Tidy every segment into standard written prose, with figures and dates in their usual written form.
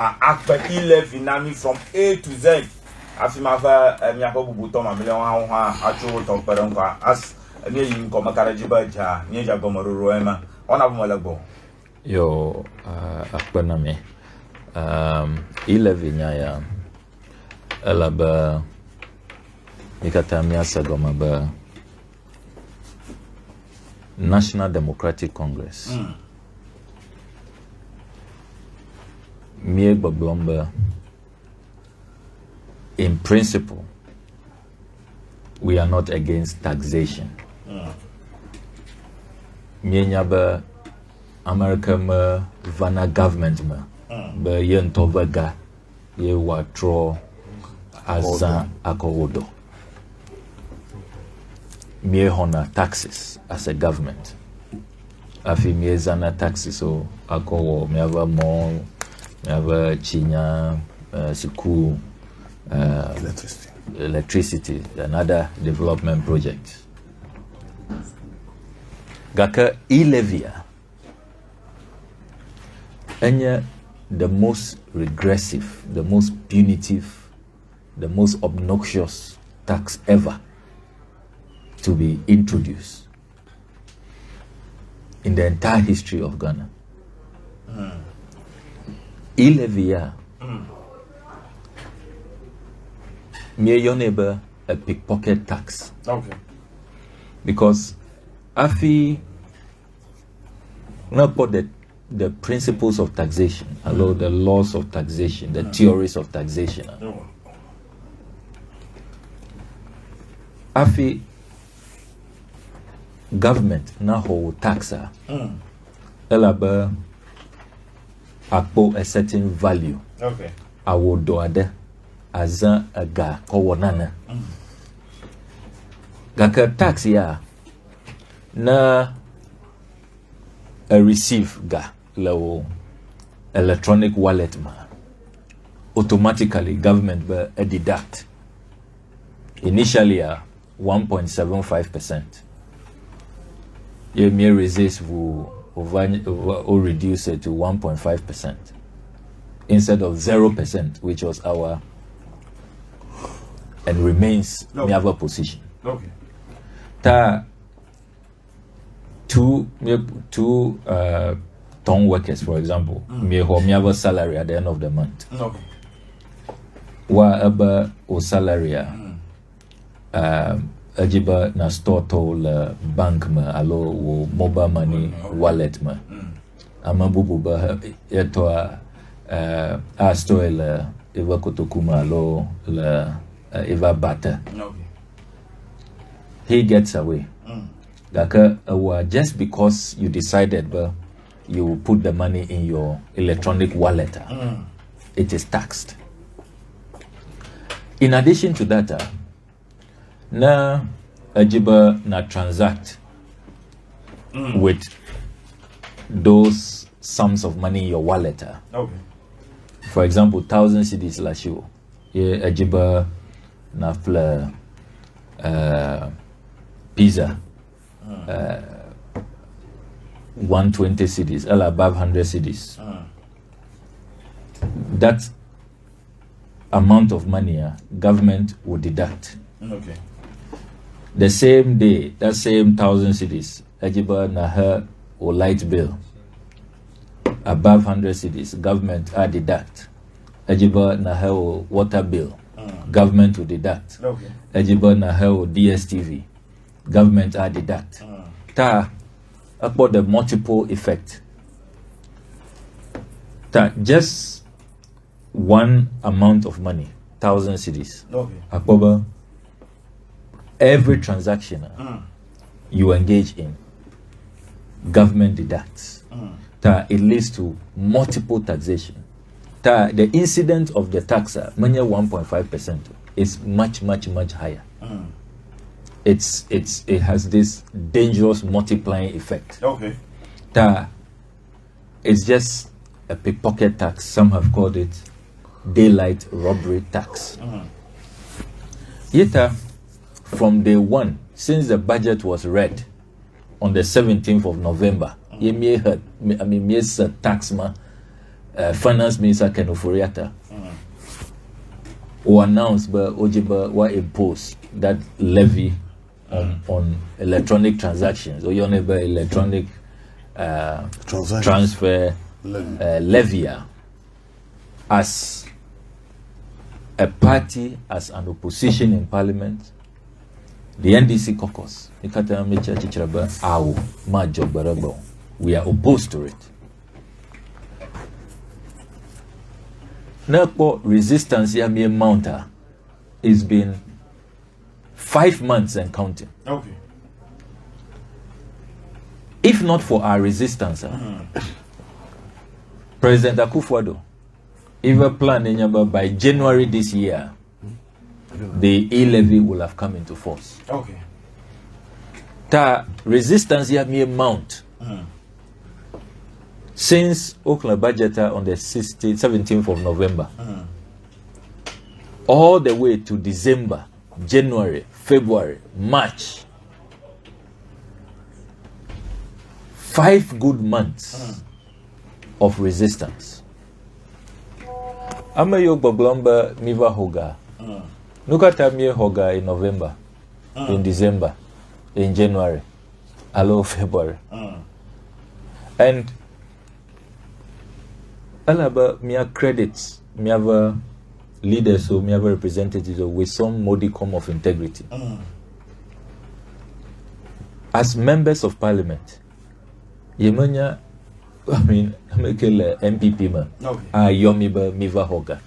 akpa E-levy nami from A to Z. Afimava miako bubuto ma mele wa achu to peronka as me yin ko makaraji baja nyeja gomororo ema ona bumalagbo yo akpa na me E-levy nyaya elaba mikata miasa goma ba National Democratic Congress Mieg Bablomba, in principle, we are not against taxation. Mienyabe America me vana government me be yen tovaga ye watro azan akowodo. Mie hona taxes as a government. Afi mie zana taxes so akowo me have more. We have Chinya, Siku, electricity, another development project. Gaka E-levy, the most regressive, the most punitive, the most obnoxious tax ever to be introduced in the entire history of Ghana. E-levy me your neighbor a pickpocket tax. Okay. Because afi not about the principles of taxation, although the laws of taxation, the theories of taxation. Afi government na ho taxa. Elaba akpo a certain value. Okay. Awodo ade azan aga kowonana. Gaka tax ya na a receive ga lewo electronic wallet ma automatically government be a deduct initially 1.75%. You may resist or reduce it to 1.5% instead of 0%, which was our and remains never position. Okay. Ta two tongue workers, for example, me have a salary at the end of the month. Okay. Wa o salary ajiba na store to bank ma alo wo mobile money wallet ma amabubu ba yeto a store la eva kotokuma alo la eva bata. Okay. He gets away. Just because you decided you put the money in your electronic wallet, it is taxed. In addition to that, na ajiba na transact with those sums of money in your wallet. Okay. For example, 1,000 cedis last year. Yeah, ajiba na fla pizza. 120 cedis, all above 100 cedis. That amount of money, government would deduct. Okay. The same day, that same 1,000 cedis, ajiba na her or light bill above 100 cedis, government deduct. Ajiba na her or water bill, government will deduct. Okay. Ajiba na her or DSTV, government deduct. Ta about the multiple effect. Ta just one amount of money, 1,000 cedis. Okay. Akoba every transaction you engage in, government deducts. Ta it leads to multiple taxation. Ta the incidence of the tax, many 1.5%, is much higher. It has this dangerous multiplying effect. Okay. It's just a pickpocket tax. Some have called it daylight robbery tax. Yet, from day one, since the budget was read on the 17th of November, you may heard, tax ma Finance Minister Ken Oforiatta who announced by Ojiba were imposed that levy on electronic transactions or electronic transfer levy as a party, as an opposition in parliament. The NDC caucus, we are opposed to it. Now, resistance here mere mounter is been 5 months and counting. Okay. If not for our resistance, President Akufo-Addo, even planning by January this year, the E-levy will have come into force. Okay. The resistance here mere mount. Since Oakland budget on the 17th of November, all the way to December, January, February, March, 5 good months of resistance. Amayo Boglomba Miva Hoga. Nukata Mie Hoga in November, in December, in January, hello February. And Alaba Mia credits, Miava leaders or Miava representatives with some modicum of integrity. As members of parliament, Yemanya, I mean, make a MPP man, Yomiba Miva Hoga,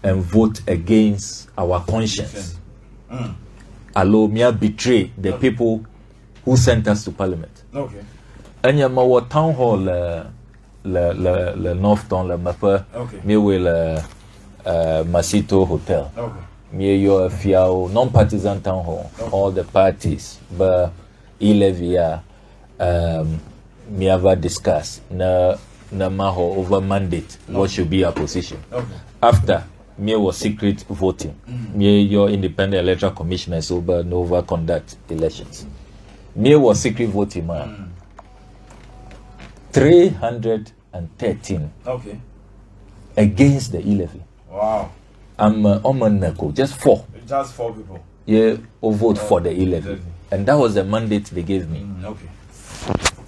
and vote against our conscience. Allow Mia betray the people who sent us to parliament. And Yamawa town hall. Le North Tongu Mapa, me will Masito Hotel. Me your fiao non-partisan town hall. All the parties, but E-levy me have discussed na maho over mandate what should be our position. After me was secret voting. Me your independent electoral commissioners over Nova conduct elections. Me was secret voting man. 313 against the E-levy. Wow. I'm on Neko, just 4. Just 4 people. Yeah, or vote for the E-levy. And that was the mandate they gave me.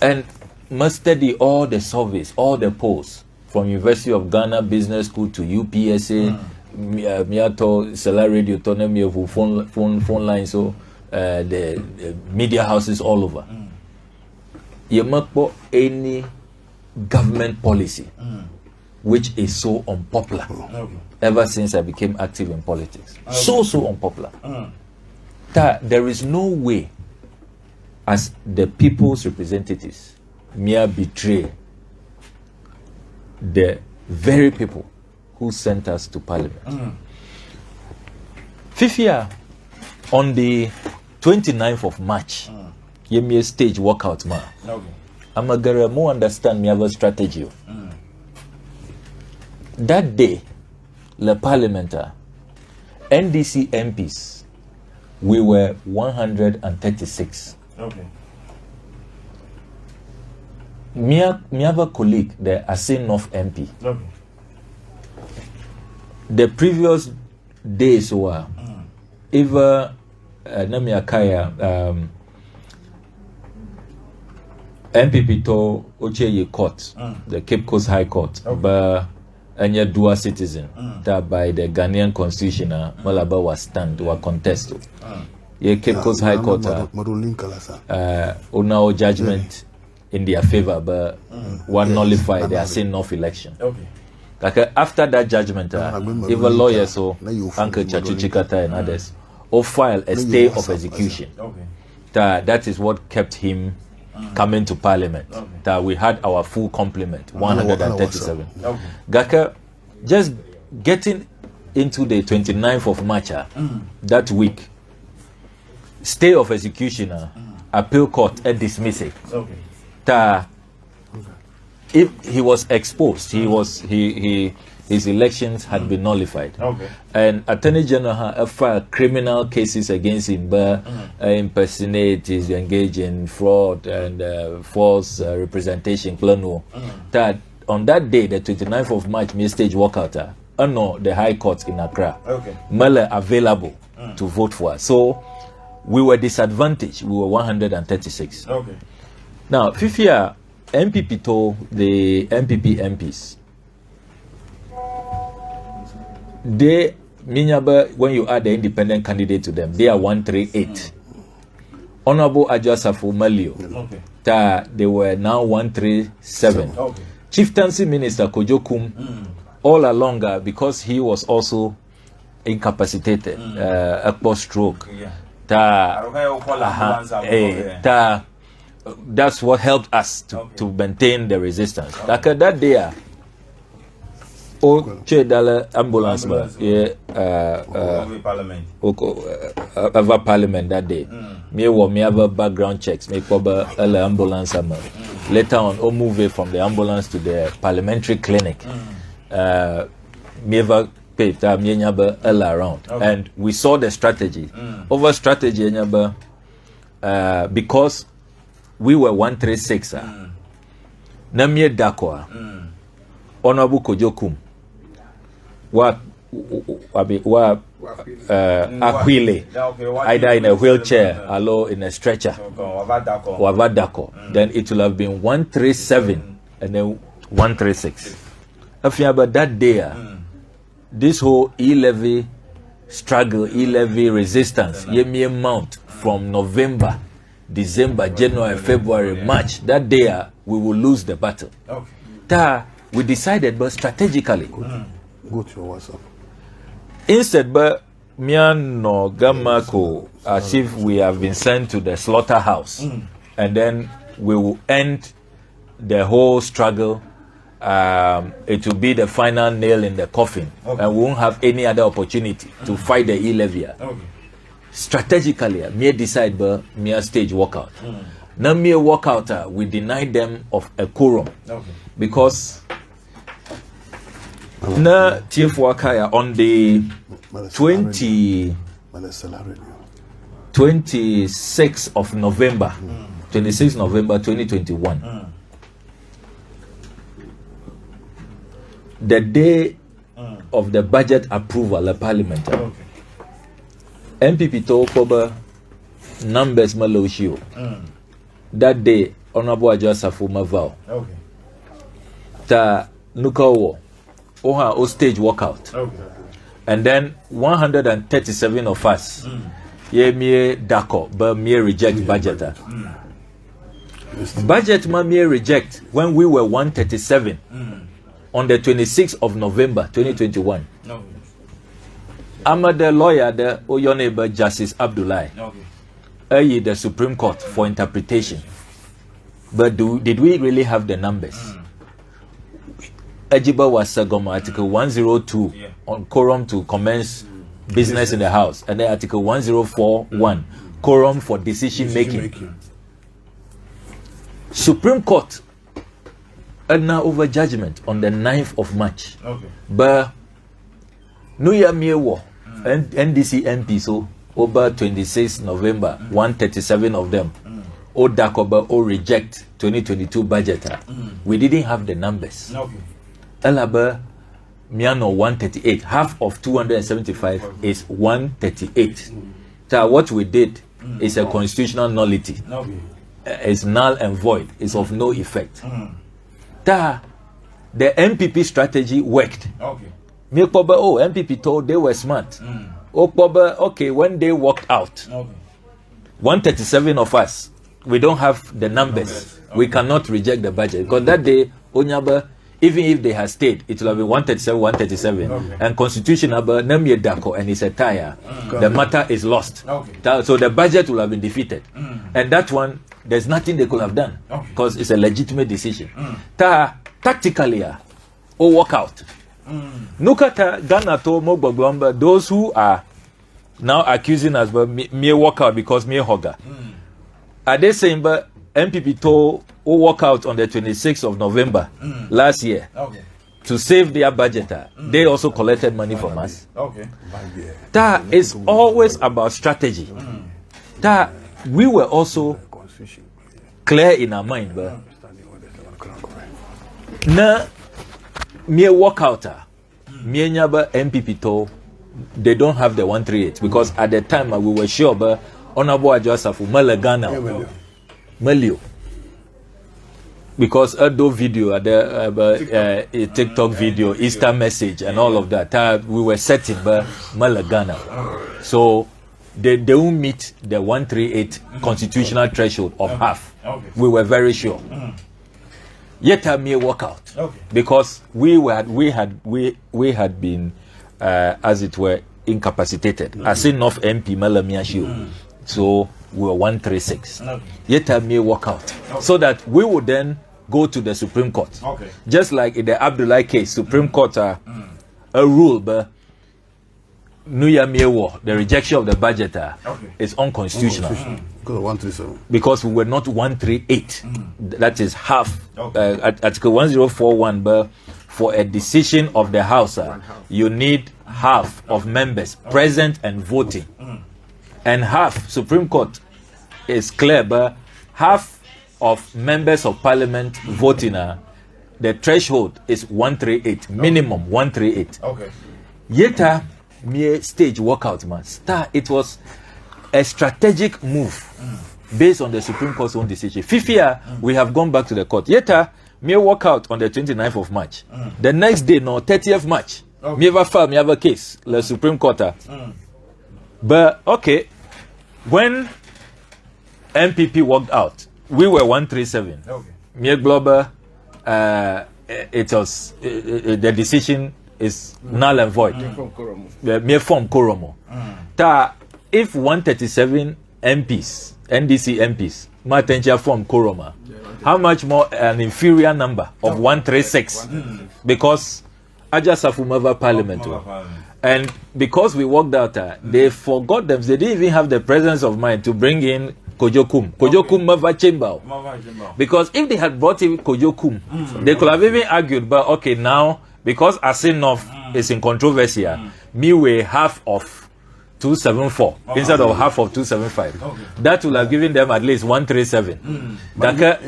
And must study all the surveys, all the polls from University of Ghana Business School to UPSA, Miato, Solar Radio, autonomy of phone lines, so the media houses all over. You must put any government policy which is so unpopular ever since I became active in politics. So unpopular that there is no way as the people's representatives mere betray the very people who sent us to parliament. Fifia on the 29th of March, you me a stage workout man. I'm a girl more understand me have a strategy. That day, the parliamentar, NDC MPs, we were 136. Me have a colleague, the Asin North MP. The previous days were either Namiakaya MPP to Ocheye Court, the Cape Coast High Court, but any dual citizen that by the Ghanaian Constitution, Malaba was stand or contested. Ye Cape Coast High Court, no judgment in their favor, but one nullify the Asin North election. After that judgment, even lawyers, so Uncle Chachuchikata and others, or file a stay of execution. That is what kept him coming to parliament. That we had our full complement, 137. Gaka, just getting into the 29th of March, that week, stay of execution, appeal court dismiss it. If he was exposed, his elections had been nullified. And Attorney General had filed criminal cases against him, but impersonate, is engaged in fraud and false representation, that on that day, the 29th of March, me stage walkout. No, the High Court in Accra. Okay. Mele available to vote for us. So we were disadvantaged. We were 136. Okay. Now, Fifia, MPP told the MPP MPs, they, when you add the independent candidate to them, they are 138. Honorable Ajasafu Malio, they were now 137. Okay. Chieftaincy Minister Kojokum, all along, because he was also incapacitated, a stroke. That's what helped us to maintain the resistance. Like that day, ambulance, parliament that day. Me have background checks, make ambulance. Later on, move from the ambulance to the parliamentary clinic. Me ever paid around, and we saw the strategy. Over strategy, because we were 136. Namie Dakwa, Honorable Kojokum, Aquile, either in a wheelchair or in a stretcher, Wavadako. Then it will have been 137 and then 136. But that day, this whole E-levy struggle, E-levy resistance, ye mount from November, December, January, February, March. That day, we will lose the battle. We decided, but strategically, go to your WhatsApp. Instead, but Miano Gamako, as if we have been sent to the slaughterhouse, and then we will end the whole struggle. It will be the final nail in the coffin, and we won't have any other opportunity to fight the E-levy. Strategically, me decide, but me stage walkout. Now me walkout, we denied them of a quorum because na TF Wakaya on the 26th of November, 26th November 2021. The day of the budget approval, the parliament. MPP told Koba numbers Maloshio. That day, Honorable Ajasafu Mavao. Ta Nukawo. Oha O stage walkout. And then 137 of us. Ye me dako, but me reject budget. Budget ma me reject when we were 137 on the 26th of November 2021. I'm the lawyer, the Oyoneba Justice Abdullahi. The Supreme Court for interpretation. But did we really have the numbers? Ejiba was Sagoma, Article 102 on quorum to commence business in the House, and then Article 104.1 quorum for decision making. Supreme Court now over judgment on the 9th of March. But New Year Miewo NDC MP so over 26 November 137 of them O Dakoba O reject 2022 budget. We didn't have the numbers. Elaba Miano 138, half of 275 is 138. So what we did is a constitutional nullity. It's null and void. It's of no effect. The MPP strategy worked. MPP told they were smart. Okay, when they walked out, 137 of us, we don't have the numbers. We cannot reject the budget. Because that day, Onyaba, even if they had stayed, it will have been 137. And constitution number Namie Dako and it's a tire. The matter is lost. So the budget will have been defeated. And that one, there's nothing they could have done because it's a legitimate decision. Tactically, walk out. Nukata Ghana to Mogbogomba, those who are now accusing us, but me walk out because me hogger. Are they saying, but MPP told who walk out on the 26th of November last year to save their budget? They also collected money from us. That is always about strategy. That we were also clear in our mind, but now me walkout, me nyaba MPP to, they don't have the 138 because at the time we were sure, but Honorable Ajosafu Malagana, Melio. Because a video, a TikTok video, Easter message, and all of that, we were setting by Malagana. So they don't meet the 138 constitutional threshold of half. We were very sure. Yet I may walk out because we had been, as it were, incapacitated. As in North MP Malamiashu. So we were 136. Yet I may walk out so that we would then go to the Supreme Court. Just like in the Abdullah case, Supreme Court a rule, but the rejection of the budget is unconstitutional. Because we were not 138. That is half. Article 1041, but for a decision of the House, you need half of members present and voting. And half, Supreme Court is clear, but half of members of parliament voting, the threshold is 138, minimum 138. Yet, mere stage walkout, man. It was a strategic move based on the Supreme Court's own decision. Fifia, we have gone back to the court. Yet, mere walkout on the 29th of March. The next day, no, 30th March. Me ever file, me have a case, the Supreme Court. But, okay, when MPP walked out, we were 137. Mere global, it was the decision is null and void. Mere form Koromo. If 137 MPs, NDC MPs, Matencha form Koroma, how much more an inferior number of 136? Because Ajasafumava Parliament. And because we walked out, they forgot them. They didn't even have the presence of mind to bring in Kojokum. Kojokum Mava Chamber. Because if they had brought in Kojokum, they could have even argued, but okay, now, because Asinov is in controversy, me weigh half of 274 instead of half of 275. That would have given them at least 137. Gaka,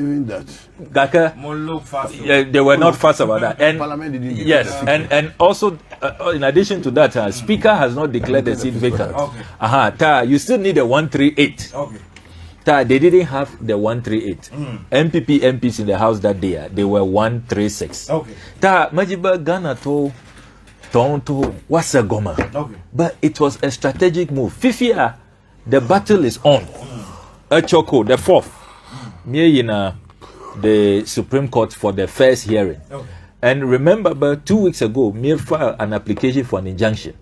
they were not fast about that. And yes, and also in addition to that, Speaker has not declared the seat vacant. You still need a 138. They didn't have the 138. MPs in the house that day, they were 136. Majiba Ghana to Toronto was a goma. But it was a strategic move. Fifia, the battle is on. Choko, the fourth. Me in the Supreme Court for the first hearing. And remember, about 2 weeks ago, me filed an application for an injunction.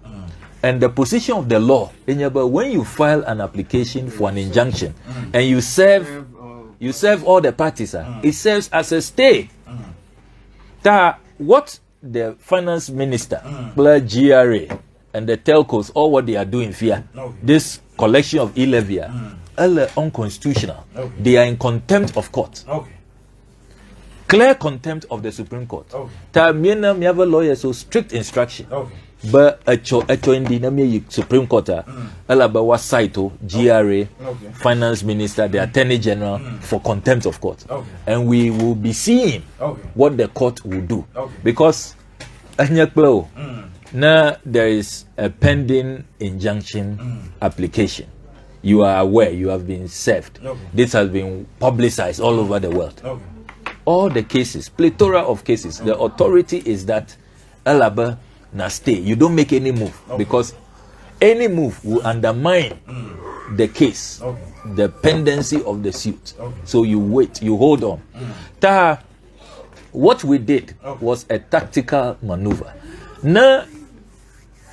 And the position of the law, when you file an application for an injunction and you serve all the parties, it serves as a stay. What the finance minister, GRA, and the telcos, all what they are doing here, this collection of E-levy, are unconstitutional. They are in contempt of court. Clear contempt of the Supreme Court. Me have a lawyer, so strict instruction. But a Supreme Court, Alabawa Saito, GRA, Finance Minister, the Attorney General for contempt of court. And we will be seeing what the court will do. Because now there is a pending injunction application. You are aware, you have been served. This has been publicized all over the world. All the cases, plethora of cases, the authority is that Alaba now stay. You don't make any move because any move will undermine the case, the pendency of the suit. So you wait, you hold on. What we did was a tactical maneuver. Now,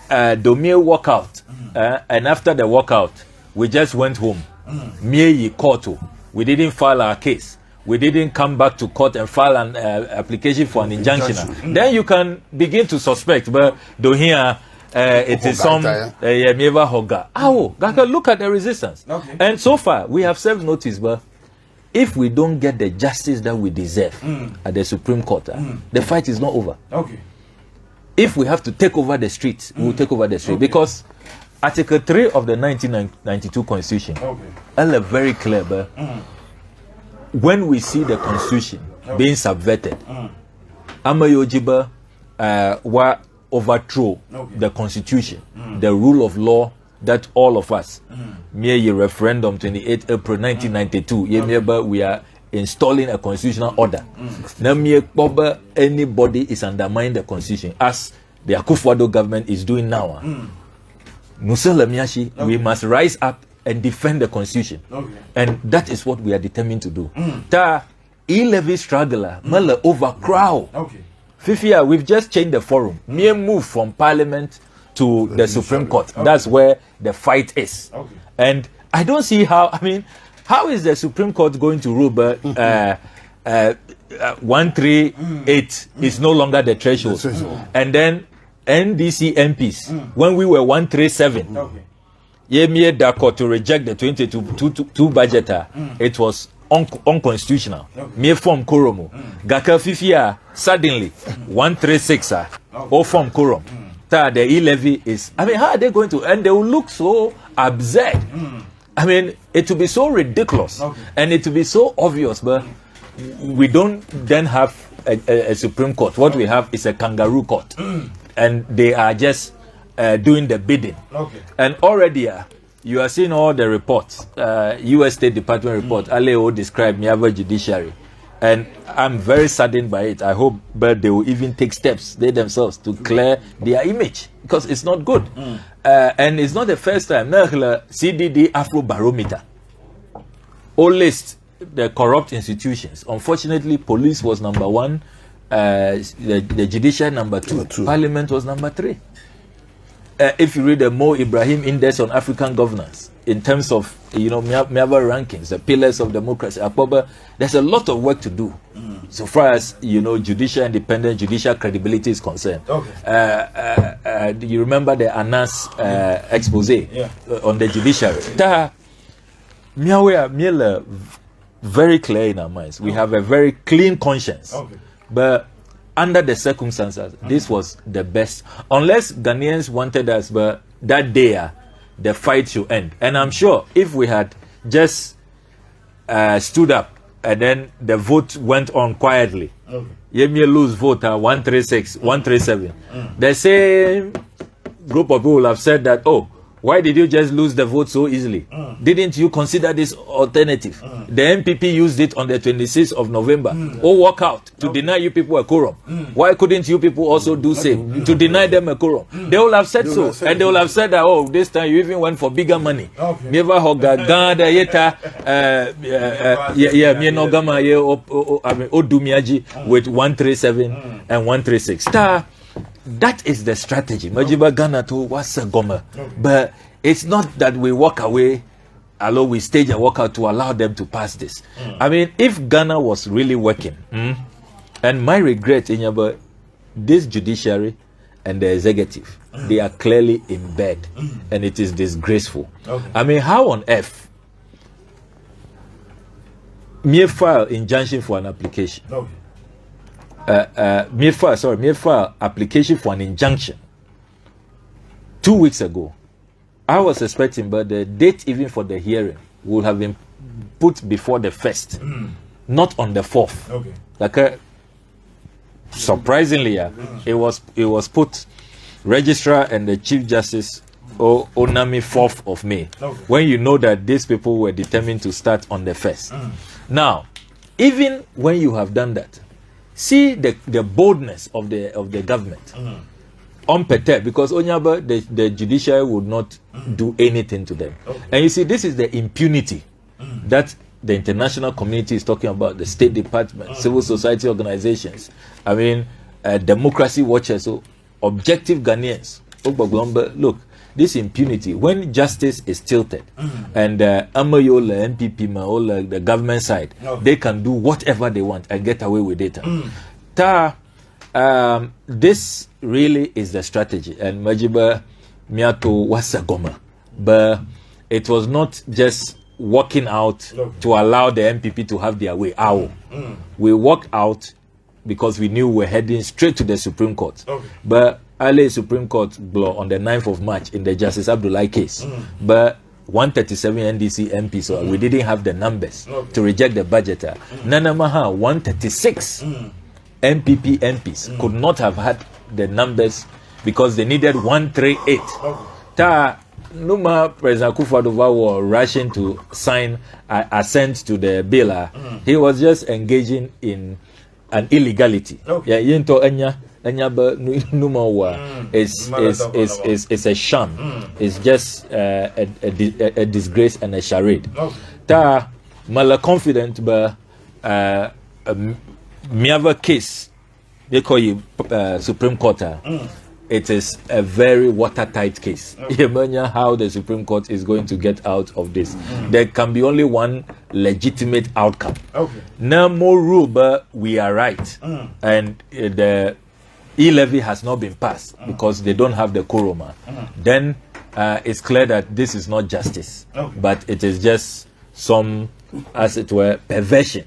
Domir walk out, and after the walkout, we just went home. We didn't file our case. We didn't come back to court and file an application for an injunction. Then you can begin to suspect, but do here it is some Mieva Hoga. Look at the resistance. And so far, we have served notice, but if we don't get the justice that we deserve at the Supreme Court, the fight is not over. If we have to take over the streets, we will take over the street. Because Article 3 of the 1992 Constitution is very clear, but when we see the Constitution being subverted, Amayojiba were overthrow the constitution, the rule of law that all of us, mere referendum 28 April 1992, we are installing a constitutional order. Now, anybody is undermining the constitution, as the Akufo-Addo government is doing now. We must rise up and defend the constitution. And that is what we are determined to do. Ta E-levy struggler, overcrowd. Fifia, we've just changed the forum. Mere move from Parliament to the Supreme Court. That's where the fight is. And I don't see how, how is the Supreme Court going to rule? 138 is no longer the threshold. And then NDC MPs, when we were 137, Dako to reject the 2022 budget, it was unconstitutional. Mere form Koromo. Gaka Fifia, suddenly 136 form Korom. The E-levy is, how are they going to, and they will look so absurd. It will be so ridiculous and it will be so obvious, but we don't then have a Supreme Court. What we have is a kangaroo court, and they are just doing the bidding. And already you are seeing all the reports, U.S. State Department report, Aleo described Miava judiciary. And I'm very saddened by it. I hope but they will even take steps, they themselves, to clear their image, because it's not good. And it's not the first time. CDD Afro Barometer all list the corrupt institutions. Unfortunately, police was number 1, the judiciary number 2, Parliament was number 3. If you read the Mo Ibrahim Index on African governance, in terms of Miava rankings, the pillars of democracy, there's a lot of work to do, so far as judicial independence, judicial credibility is concerned. Do you remember the Anas expose on the judiciary? Very clear in our minds. We have a very clean conscience, but under the circumstances, this was the best. Unless Ghanaians wanted us, but that day, the fight should end. And I'm sure if we had just stood up and then the vote went on quietly, you may lose vote 136, 137. The same group of people have said that, oh, why did you just lose the vote so easily? Didn't you consider this alternative? The MPP used it on the 26th of November. Walk out to deny you people a quorum. Why couldn't you people also do same to deny them a quorum? They will have said so, and they will have said that, oh, this time you even went for bigger money. With 137 and 136. That is the strategy. Majiba Ghana to what's a goma. But it's not that we walk away, allow we stage and walk out to allow them to pass this. If Ghana was really working, and my regret in this judiciary and the executive, they are clearly in bed, and it is disgraceful. How on earth mere file injunction for an application? Mere file application for an injunction 2 weeks ago. I was expecting, but the date even for the hearing would have been put before the 1st, not on the 4th. Surprisingly, it was put registrar and the Chief Justice Onami 4th of May. When you know that these people were determined to start on the 1st. Now, even when you have done that, see the boldness of the government. Unperturbed, because Onyaba, the judiciary would not do anything to them. And you see, this is the impunity that the international community is talking about, the State Department, civil society organizations, democracy watchers, so objective Ghanaians. Look, this impunity, when justice is tilted, and Amayola, MPP, Maola, the government side, they can do whatever they want and get away with it. This really is the strategy, and Majiba Miato Wasagoma. But it was not just walking out to allow the MPP to have their way. We walked out because we knew we were heading straight to the Supreme Court. But LA Supreme Court blow on the 9th of March in the Justice Abdullahi case. But 137 NDC MPs, so we didn't have the numbers to reject the budget. Nanamaha 136 MPP MPs could not have had the numbers because they needed 138. Ta Numa President Akufo-Addo were rushing to sign assent to the bill. He was just engaging in an illegality. Yeah, yento enya ba Numa wa is a sham. It's just a disgrace and a charade. Ta mala confident ba miava case they call you Supreme Court. It is a very watertight case. How the Supreme Court is going to get out of this. There can be only one legitimate outcome. No more rule, but we are right. And the E-levy has not been passed because they don't have the quorum. Then it's clear that this is not justice, but it is just some, as it were, perversion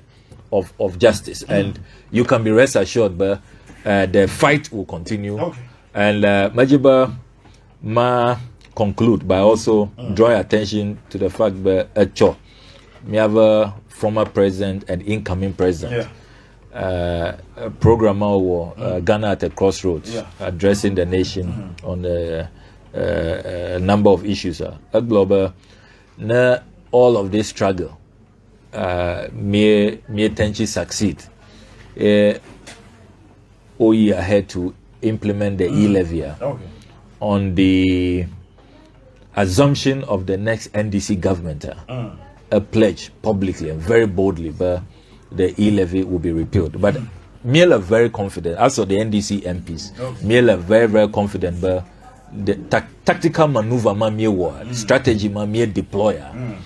of justice. And you can be rest assured, but the fight will continue. And Majiba ma conclude by also drawing attention to the fact that we have a former president and incoming president, programmer or Ghana at a crossroads, addressing the nation on a number of issues. Global, all of this struggle may tenchi succeed. We ahead to implement the E-levy on the assumption of the next NDC government, a pledge publicly and very boldly, but the E-levy will be repealed. But Miel are very confident, also the NDC MPs, Miel are very, very confident, but the tactical maneuver, strategy, deployer,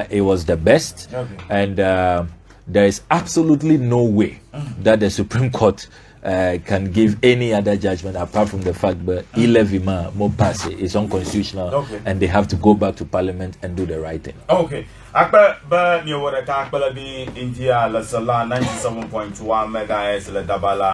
it was the best, and there is absolutely no way that the Supreme Court can give any other judgment apart from the fact that E-levy mo pass is unconstitutional, and they have to go back to Parliament and do the right thing. Okay. Akba ba ni wora ka akba la bi India la sala 97.1 megahertz la dabala